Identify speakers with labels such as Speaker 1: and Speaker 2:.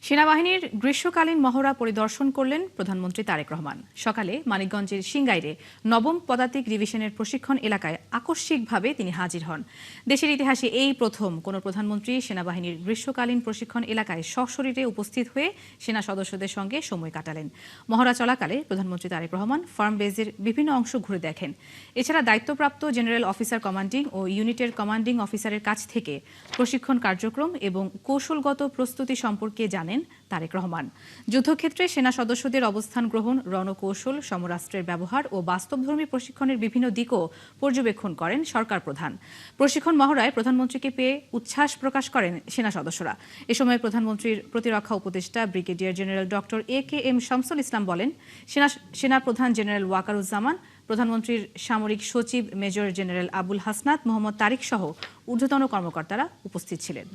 Speaker 1: সেনাবাহিনীর গ্রীষ্মকালীন মহড়া পরিদর্শন করলেন প্রধানমন্ত্রী তারেক রহমান। সকালে মানিকগঞ্জের সিংগাইরে নবম পদাতিক ডিভিশনের প্রশিক্ষণ এলাকায় আকস্মিকভাবে তিনি হাজির হন। দেশের ইতিহাসে এই প্রথম কোনো প্রধানমন্ত্রী সেনাবাহিনীর গ্রীষ্মকালীন প্রশিক্ষণ এলাকায় সশরীরে উপস্থিত হয়ে সেনা সদস্যদের সঙ্গে সময় কাটালেন। মহড়া চলাকালে প্রধানমন্ত্রী তারেক রহমান ফার্ম বেজের বিভিন্ন অংশ ঘুরে দেখেন। এছাড়া দায়িত্বপ্রাপ্ত জেনারেল অফিসার কমান্ডিং ও ইউনিটের কমান্ডিং অফিসারের কাছ থেকে প্রশিক্ষণ কার্যক্রম এবং কৌশলগত প্রস্তুতি সম্পর্কে জানেন তারেক রহমান। যুদ্ধক্ষেত্রে সেনা সদস্যদের অবস্থান গ্রহণ, রণকৌশল, সমরাস্ত্রের ব্যবহার ও বাস্তবধর্মী প্রশিক্ষণের বিভিন্ন দিকও পর্যবেক্ষণ করেন সরকার প্রধান। প্রশিক্ষণ মহড়ায় প্রধানমন্ত্রীকে পেয়ে উচ্ছ্বাস প্রকাশ করেন সেনা সদস্যরা। এ সময় প্রধানমন্ত্রীর প্রতিরক্ষা উপদেষ্টা brigadier general doctor AKM Shamsul Islam বলেন, সেনা প্রধান জেনারেল ওয়াকারুজ্জামান, প্রধানমন্ত্রীর সামরিক সচিব মেজর জেনারেল আবুল হাসনাত মোহাম্মদ তারিক সহ ঊর্ধ্বতন কর্মকর্তারা উপস্থিত ছিলেন।